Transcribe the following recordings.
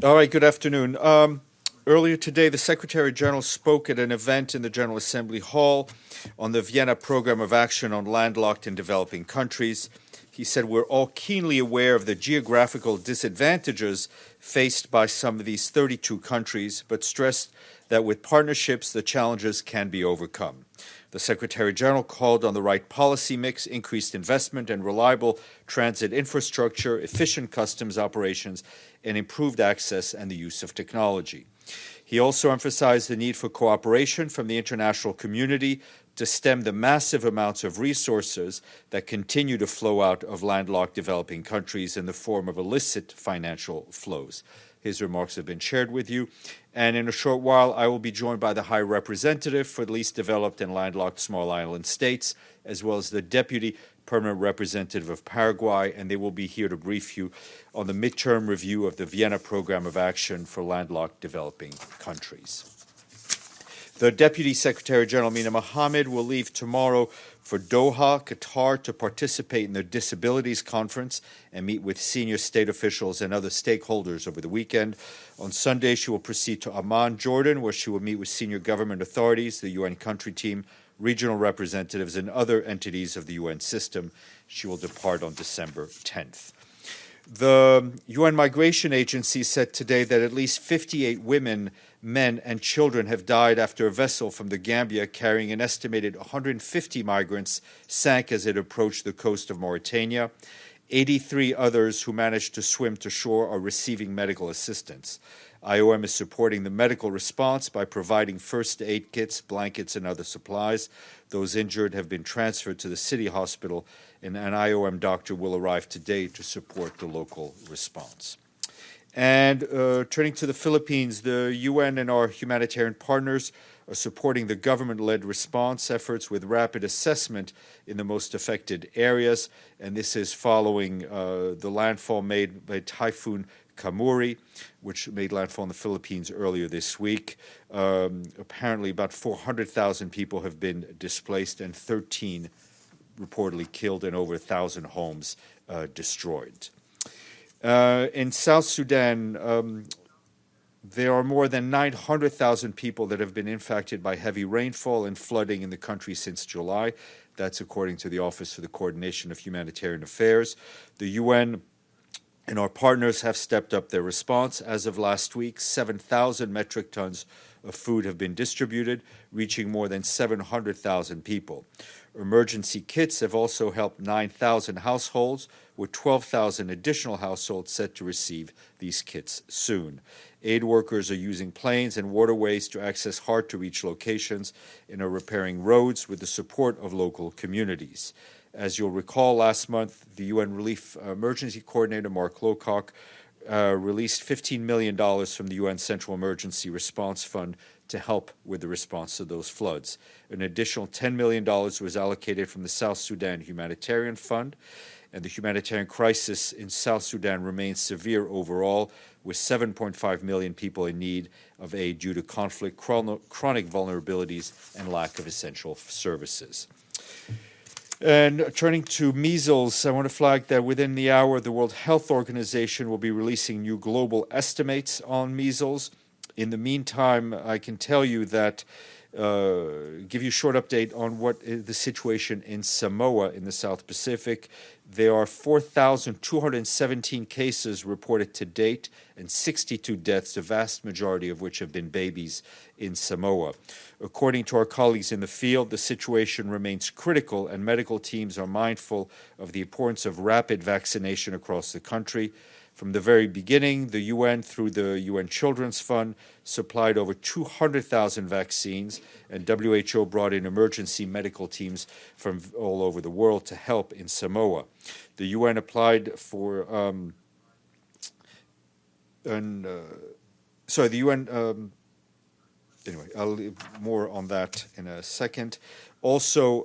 All right, good afternoon. Earlier today, the Secretary General spoke at an event in the General Assembly Hall on the Vienna Program of Action on Landlocked and Developing Countries. He said, "We're all keenly aware of the geographical disadvantages faced by some of these 32 countries, but stressed that with partnerships, the challenges can be overcome." The Secretary General called on the right policy mix, increased investment, and reliable transit infrastructure, efficient customs operations, and improved access and the use of technology. He also emphasized the need for cooperation from the international community to stem the massive amounts of resources that continue to flow out of landlocked developing countries in the form of illicit financial flows. His remarks have been shared with you. And in a short while, I will be joined by the High Representative for the least developed and landlocked small island states, as well as the Deputy Permanent Representative of Paraguay, and they will be here to brief you on the midterm review of the Vienna Program of Action for Landlocked Developing Countries. The Deputy Secretary General Mina Mohammed will leave tomorrow for Doha, Qatar, to participate in the Disabilities Conference and meet with senior state officials and other stakeholders over the weekend. On Sunday, she will proceed to Amman, Jordan, where she will meet with senior government authorities, the UN country team, regional representatives, and other entities of the UN system. She will depart on December 10th. The UN Migration Agency said today that at least 58 women, men, and children have died after a vessel from the Gambia carrying an estimated 150 migrants sank as it approached the coast of Mauritania. 83 others who managed to swim to shore are receiving medical assistance. IOM is supporting the medical response by providing first aid kits, blankets, and other supplies. Those injured have been transferred to the city hospital, and an IOM doctor will arrive today to support the local response. And turning to the Philippines, the UN and our humanitarian partners are supporting the government-led response efforts with rapid assessment in the most affected areas. And this is following the landfall made by Typhoon Kamuri, which made landfall in the Philippines earlier this week. Apparently, about 400,000 people have been displaced and 13 reportedly killed and over 1,000 homes destroyed. In South Sudan, there are more than 900,000 people that have been impacted by heavy rainfall and flooding in the country since July. That's according to the Office for the Coordination of Humanitarian Affairs. The UN and our partners have stepped up their response. As of last week, 7,000 metric tons of food have been distributed, reaching more than 700,000 people. Emergency kits have also helped 9,000 households, with 12,000 additional households set to receive these kits soon. Aid workers are using planes and waterways to access hard-to-reach locations and are repairing roads with the support of local communities. As you'll recall, last month, the UN Relief Emergency Coordinator, Mark Lowcock, released $15 million from the UN Central Emergency Response Fund to help with the response to those floods. An additional $10 million was allocated from the South Sudan Humanitarian Fund, and the humanitarian crisis in South Sudan remains severe overall, with 7.5 million people in need of aid due to conflict, chronic vulnerabilities, and lack of essential services. And turning to measles, I want to flag that within the hour, the World Health Organization will be releasing new global estimates on measles. In the meantime, I can tell you that, give you a short update on what is the situation in Samoa in the South Pacific. There are 4,217 cases reported to date and 62 deaths, the vast majority of which have been babies in Samoa. According to our colleagues in the field, the situation remains critical, and medical teams are mindful of the importance of rapid vaccination across the country. From the very beginning, the UN, through the UN Children's Fund, supplied over 200,000 vaccines, and WHO brought in emergency medical teams from all over the world to help in Samoa. The UN applied for, anyway, I'll leave more on that in a second. Also,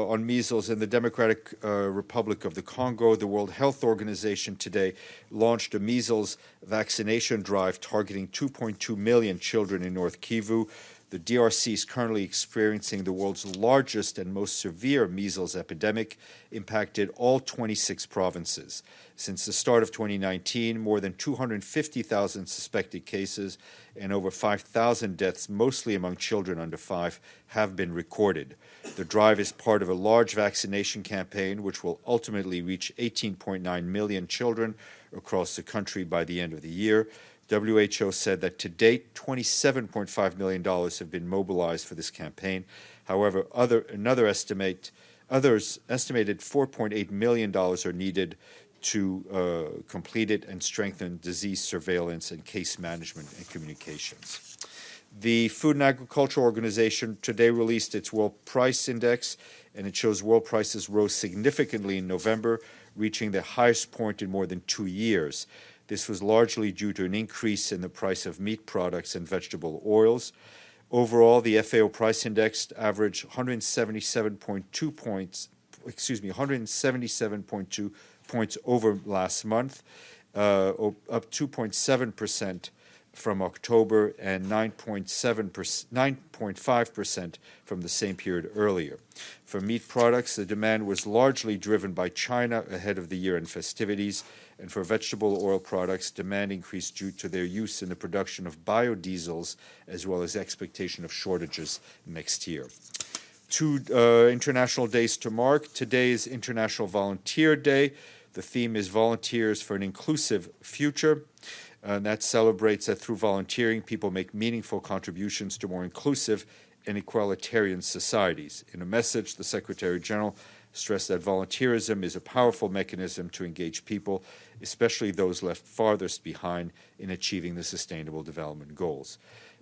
on measles in the Democratic Republic of the Congo, the World Health Organization today launched a measles vaccination drive targeting 2.2 million children in North Kivu. The DRC is currently experiencing the world's largest and most severe measles epidemic, impacted all 26 provinces. Since the start of 2019, more than 250,000 suspected cases and over 5,000 deaths, mostly among children under 5, have been recorded. The drive is part of a large vaccination campaign which will ultimately reach 18.9 million children across the country by the end of the year. WHO said that to date, $27.5 million have been mobilized for this campaign. However, others estimated $4.8 million are needed to complete it and strengthen disease surveillance and case management and communications. The Food and Agriculture Organization today released its World Price Index, and it shows world prices rose significantly in November, reaching their highest point in more than 2 years. This was largely due to an increase in the price of meat products and vegetable oils. Overall, the FAO price index averaged 177.2 points over last month, up 2.7% from October and 9.5% from the same period earlier. For meat products, the demand was largely driven by China ahead of the year-end festivities, and for vegetable oil products, demand increased due to their use in the production of biodiesels, as well as expectation of shortages next year. 2 international days to mark. Today is International Volunteer Day. The theme is Volunteers for an Inclusive Future. And that celebrates that through volunteering, people make meaningful contributions to more inclusive and equalitarian societies. In a message, the Secretary General stressed that volunteerism is a powerful mechanism to engage people, especially those left farthest behind, in achieving the Sustainable Development Goals.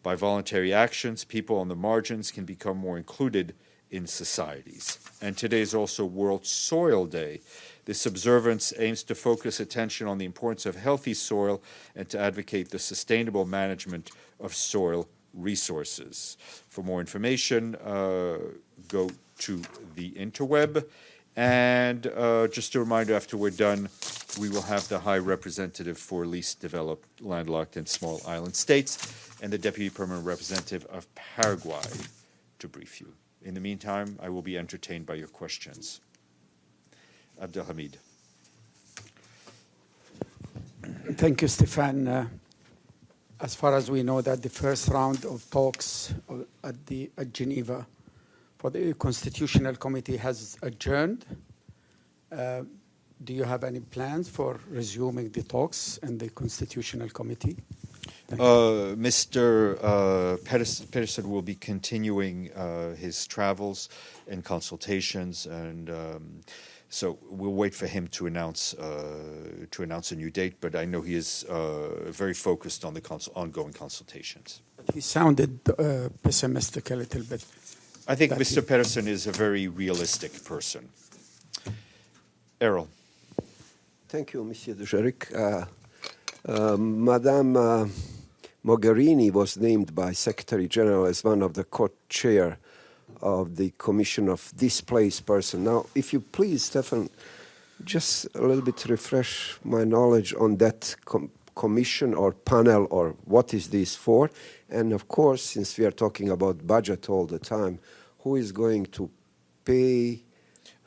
By voluntary actions, people on the margins can become more included in societies. And today is also World Soil Day. This observance aims to focus attention on the importance of healthy soil and to advocate the sustainable management of soil resources. For more information, go to the interweb. And just a reminder, after we're done, we will have the High Representative for Least Developed, Landlocked, and Small Island States and the Deputy Permanent Representative of Paraguay to brief you. In the meantime, I will be entertained by your questions. Abdelhamid. Thank you, Stéphane. As far as we know, that the first round of talks at Geneva for the Constitutional Committee has adjourned. Do you have any plans for resuming the talks in the Constitutional Committee? Mr. Pedersen will be continuing his travels and consultations, and so we'll wait for him to announce a new date. But I know he is very focused on the ongoing consultations. He sounded pessimistic a little bit. I think Mr. Pedersen is a very realistic person. Errol. Thank you, Monsieur Dujarric. Madame Mogherini was named by Secretary General as one of the co-chair of the Commission of Displaced Persons. Now, if you please, Stéphane, just a little bit refresh my knowledge on that commission or panel, or what is this for? And of course, since we are talking about budget all the time, who is going to pay?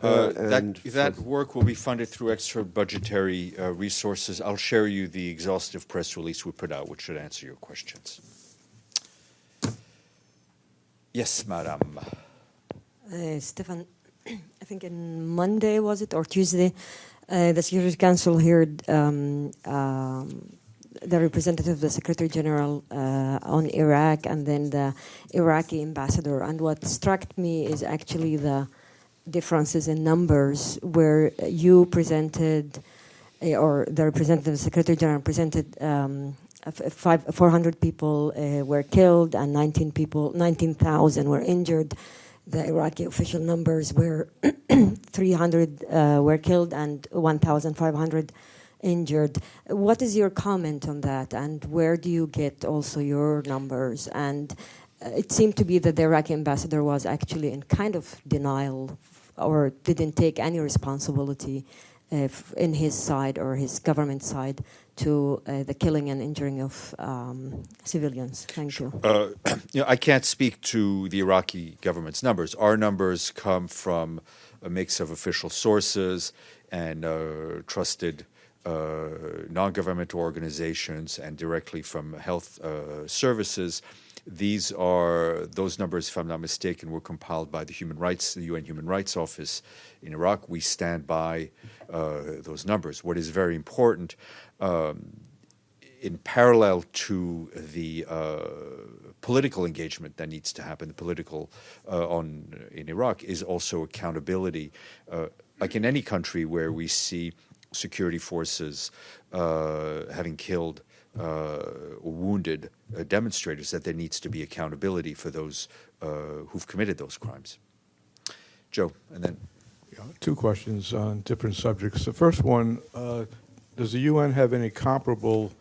That work will be funded through extra budgetary resources. I'll share you the exhaustive press release we put out, which should answer your questions. Yes, Madam. Stéphane, I think on Monday, was it, or Tuesday, the Security Council heard the representative of the Secretary General on Iraq and then the Iraqi ambassador. And what struck me is actually the differences in numbers, where you presented, or the representative, the Secretary General presented 400 people were killed and 19,000 were injured. The Iraqi official numbers were 300 were killed and 1,500 injured. What is your comment on that, and where do you get also your numbers? And it seemed to be that the Iraqi ambassador was actually in kind of denial or didn't take any responsibility in his side or his government side to the killing and injuring of civilians. Thank you. I can't speak to the Iraqi government's numbers. Our numbers come from a mix of official sources and trusted non-governmental organizations and directly from health services. Those numbers, if I'm not mistaken, were compiled by the UN Human Rights Office in Iraq. We stand by those numbers. What is very important, in parallel to the political engagement that needs to happen, in Iraq, is also accountability. Like in any country where we see security forces having killed or wounded demonstrators, that there needs to be accountability for those who've committed those crimes. Joe, and then... Two questions on different subjects. The first one, does the UN have any comparable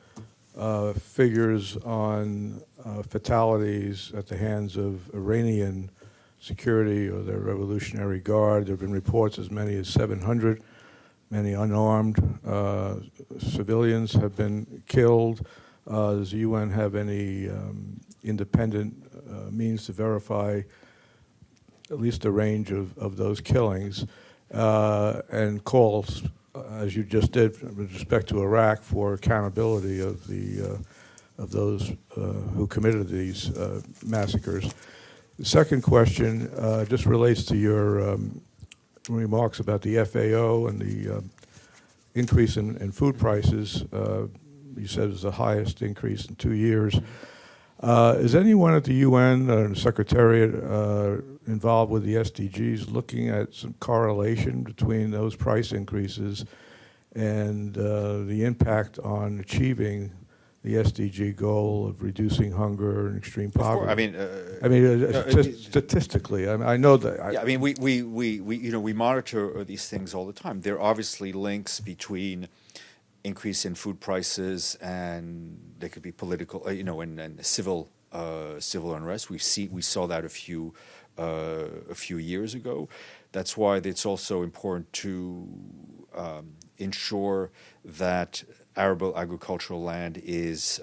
figures on fatalities at the hands of Iranian security or their Revolutionary Guard? There have been reports as many as 700. Many unarmed civilians have been killed. Does the UN have any independent means to verify at least a range of those killings, and calls, as you just did with respect to Iraq, for accountability of those who committed these massacres? The second question just relates to your remarks about the FAO and the increase in food prices. You said it's the highest increase in 2 years. Is anyone at the UN or Secretariat involved with the SDGs looking at some correlation between those price increases and the impact on achieving the SDG goal of reducing hunger and extreme poverty? Statistically, I know that. We monitor these things all the time. There are obviously links between increase in food prices and there could be political, and civil unrest. We saw that a few years ago. That's why it's also important to ensure that arable agricultural land is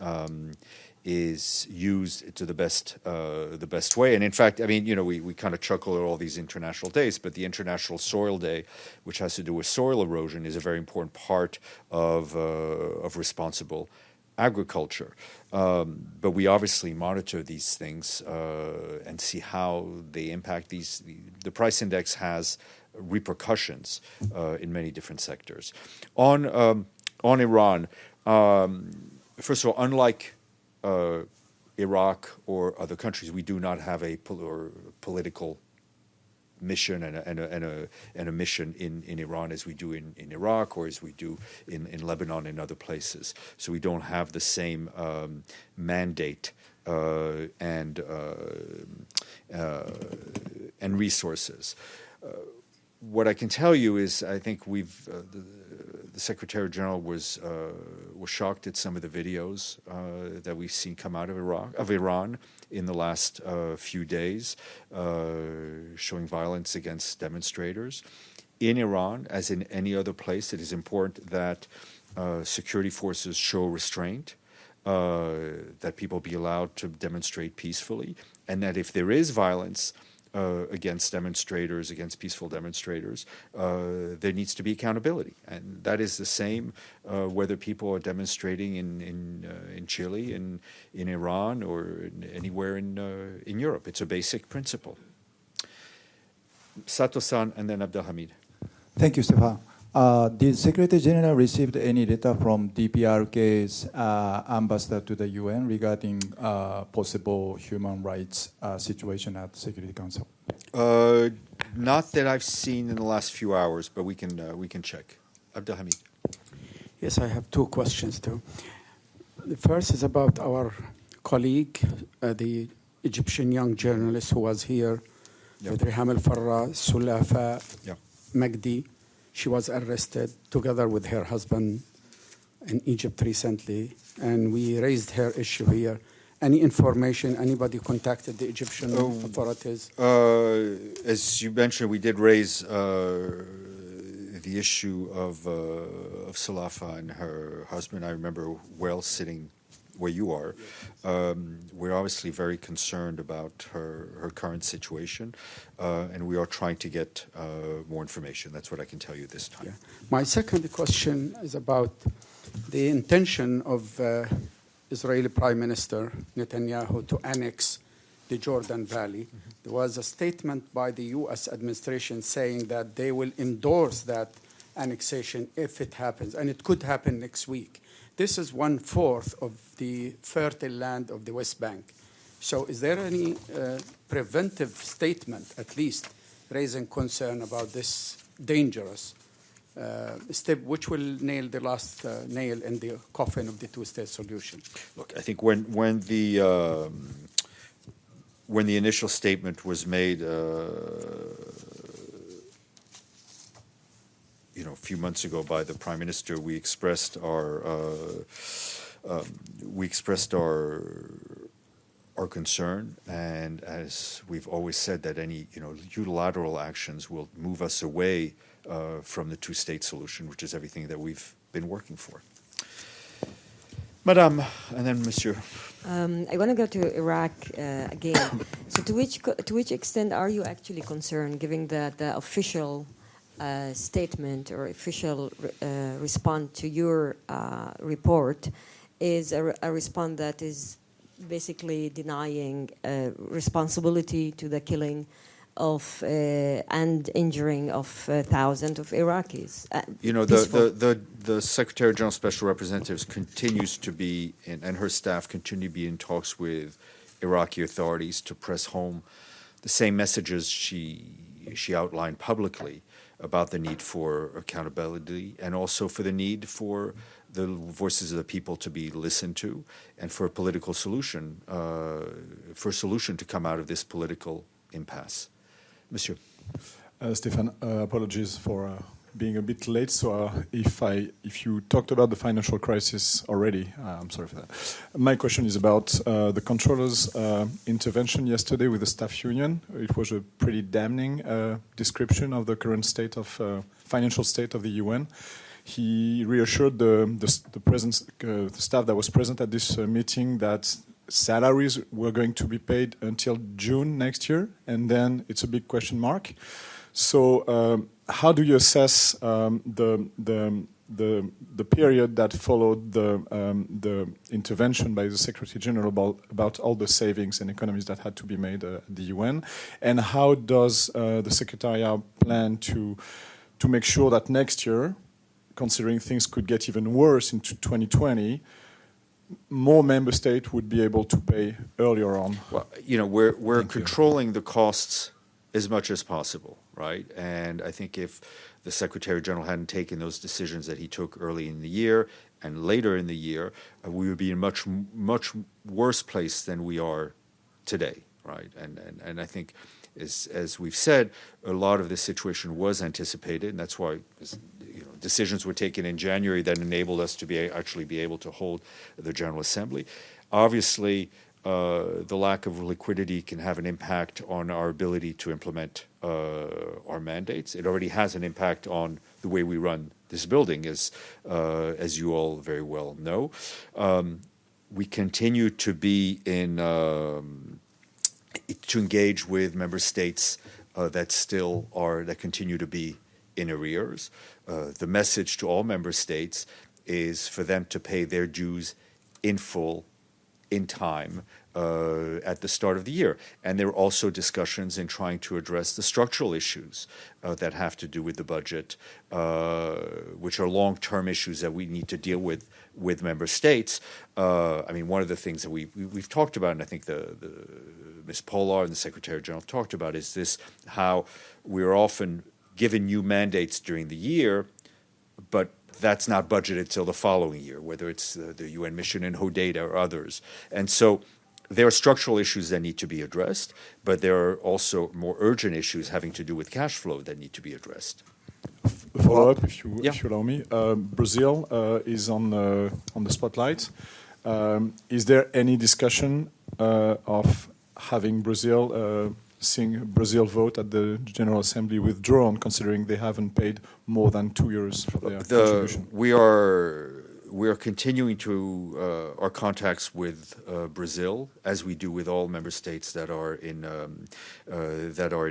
used to the best way. And in fact, we kind of chuckle at all these international days, but the International Soil Day, which has to do with soil erosion, is a very important part of responsible agriculture. But we obviously monitor these things and see how they impact these. The price index has repercussions in many different sectors. On Iran, first of all, unlike Iraq or other countries, we do not have a political mission and a mission in Iran as we do in Iraq or as we do in Lebanon and other places. So we don't have the same mandate and resources. What I can tell you is, I think the Secretary General was shocked at some of the videos that we've seen come out of Iran in the last few days, showing violence against demonstrators. In Iran, as in any other place, it is important that security forces show restraint, that people be allowed to demonstrate peacefully, and that if there is violence against demonstrators, against peaceful demonstrators, there needs to be accountability, and that is the same whether people are demonstrating in Chile, in Iran, or anywhere in Europe. It's a basic principle. Sato-san, and then Abdelhamid. Thank you, Stéphane. Did Secretary General received any letter from DPRK's ambassador to the UN regarding possible human rights situation at the Security Council? Not that I've seen in the last few hours, but we can check. Abdelhamid. Yes, I have two questions too. The first is about our colleague, the Egyptian young journalist who was here with Riham al-Farra, Sulafa Magdi. She was arrested together with her husband in Egypt recently, and we raised her issue here. Any information, anybody contacted the Egyptian authorities? As you mentioned, we did raise the issue of Salafa and her husband, I remember well sitting where you are. We're obviously very concerned about her current situation, and we are trying to get more information. That's what I can tell you this time. Yeah. My second question is about the intention of Israeli Prime Minister Netanyahu to annex the Jordan Valley. There was a statement by the U.S. administration saying that they will endorse that annexation if it happens, and it could happen next week. This is 1/4 of the fertile land of the West Bank. So is there any preventive statement, at least, raising concern about this dangerous step, which will nail the last nail in the coffin of the two-state solution? Look, I think when the initial statement was made, a few months ago by the Prime Minister, we expressed our concern, and as we've always said, that any unilateral actions will move us away from the two-state solution, which is everything that we've been working for. Madame, and then Monsieur. I want to go to Iraq again. So, to which extent are you actually concerned, given that the official statement or official response to your report is a response that is basically denying responsibility to the killing of and injuring of thousands of Iraqis? The Secretary General Special Representative continues to be, and her staff continue to be in talks with Iraqi authorities to press home the same messages she outlined publicly about the need for accountability, and also for the need for the voices of the people to be listened to, and for a political solution, to come out of this political impasse. Monsieur. Stéphane, apologies for being a bit late. So if you talked about the financial crisis already, I'm sorry for that. My question is about the controller's intervention yesterday with the staff union. It was a pretty damning description of the current state of financial state of the UN. He reassured the staff that was present at this meeting that salaries were going to be paid until June next year, and then it's a big question mark. So how do you assess the period that followed the intervention by the Secretary General about all the savings and economies that had to be made at the UN, and how does the Secretariat plan to make sure that next year, considering things could get even worse into 2020, more member states would be able to pay earlier on? Well, we're controlling the costs as much as possible, right? And I think if the Secretary General hadn't taken those decisions that he took early in the year and later in the year, we would be in much worse place than we are today, right? And I think, as we've said, a lot of this situation was anticipated, and that's why decisions were taken in January that enabled us to actually be able to hold the General Assembly. Obviously, the lack of liquidity can have an impact on our ability to implement our mandates. It already has an impact on the way we run this building, as you all very well know. We continue to be to engage with member states that continue to be in arrears. The message to all member states is for them to pay their dues in full, in time, at the start of the year. And there are also discussions in trying to address the structural issues that have to do with the budget, which are long-term issues that we need to deal with member states. One of the things that we've talked about, and I think the Ms. Pollard and the Secretary General talked about, is this: how we're often given new mandates during the year, but that's not budgeted till the following year, whether it's the UN mission in Hodeidah or others. And so there are structural issues that need to be addressed, but there are also more urgent issues having to do with cash flow that need to be addressed. A follow-up, if you allow me. Brazil is on the spotlight. Is there any discussion of having Brazil seeing Brazil vote at the General Assembly withdrawn, considering they haven't paid more than 2 years for their contribution. We are continuing to our contacts with Brazil, as we do with all member states that are in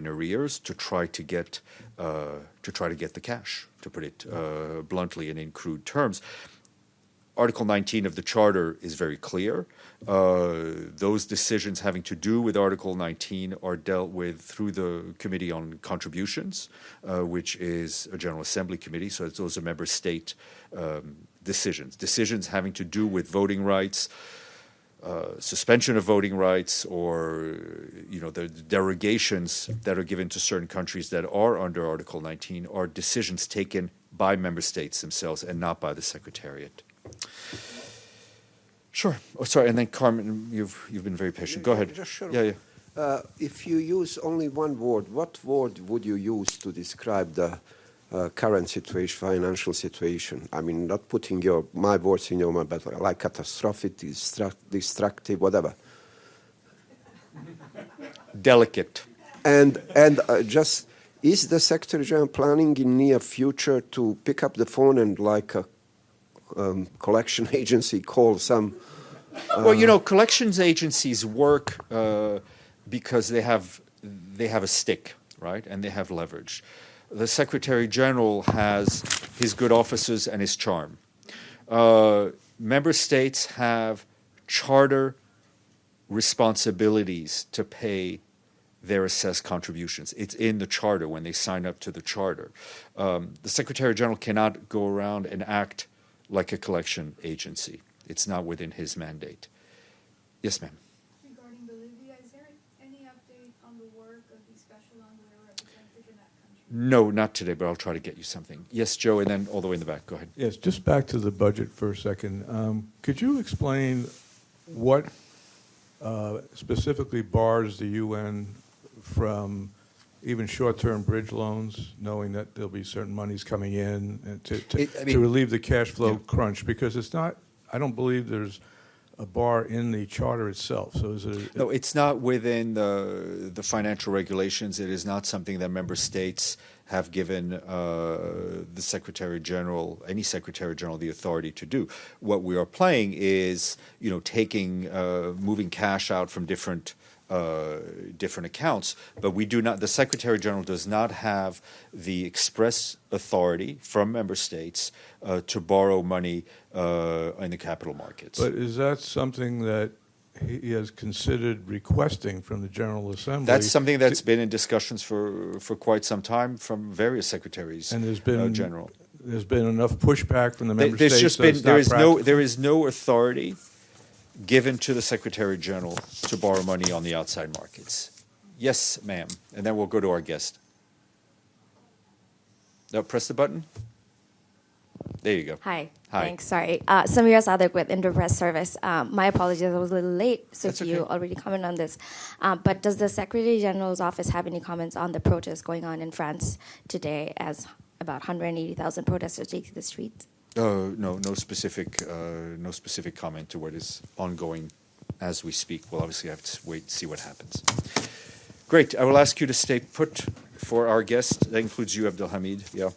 arrears, to try to get the cash, to put it bluntly and in crude terms. Article 19 of the Charter is very clear. Those decisions having to do with Article 19 are dealt with through the Committee on Contributions, which is a General Assembly committee, so those are member state decisions. Decisions having to do with voting rights, suspension of voting rights, or the derogations that are given to certain countries that are under Article 19 are decisions taken by member states themselves and not by the Secretariat. Sure. Oh, sorry. And then Carmen, you've been very patient. Go ahead. Just sure. Yeah. If you use only one word, what word would you use to describe the current situation, financial situation? I mean, not putting my words in your mouth, but like catastrophic, destructive, whatever. Delicate. And just, is the Secretary General planning in near future to pick up the phone and like a collection agency call some? Well, collections agencies work because they have a stick, right, and they have leverage. The Secretary General has his good offices and his charm. Member states have charter responsibilities to pay their assessed contributions. It's in the charter when they sign up to the charter. The Secretary General cannot go around and act like a collection agency. It's not within his mandate. Yes, ma'am. Regarding Bolivia, is there any update on the work of the special envoy representative in that country? No, not today, but I'll try to get you something. Yes, Joe, and then all the way in the back. Go ahead. Yes, just back to the budget for a second. Could you explain what specifically bars the UN from even short-term bridge loans, knowing that there'll be certain monies coming in and to relieve the cash flow crunch? Because it's not, I don't believe there's a bar in the charter itself. So is it? No, it's not within the financial regulations. It is not something that member states have given the Secretary General, any Secretary General, the authority to do. What we are playing is, moving cash out from different accounts, but we do not. The Secretary General does not have the express authority from member states to borrow money in the capital markets. But is that something that he has considered requesting from the General Assembly? That's something that's been in discussions for quite some time from various secretaries. And there's been general. There's been enough pushback from the member There's states. just been there is no authority given to the Secretary General to borrow money on the outside markets. Yes, ma'am. And then we'll go to our guest. No, press the button. There you go. Hi. Hi. Thanks. Sorry. Samira Sadek with Interpress Service. My apologies. I was a little late, so That's if you okay. already commented on this. But does the Secretary General's office have any comments on the protests going on in France today, as about 180,000 protesters take the streets? No specific comment to what is ongoing as we speak. We'll obviously have to wait and see what happens. Great. I will ask you to stay put for our guest. That includes you, Abdelhamid. Yeah.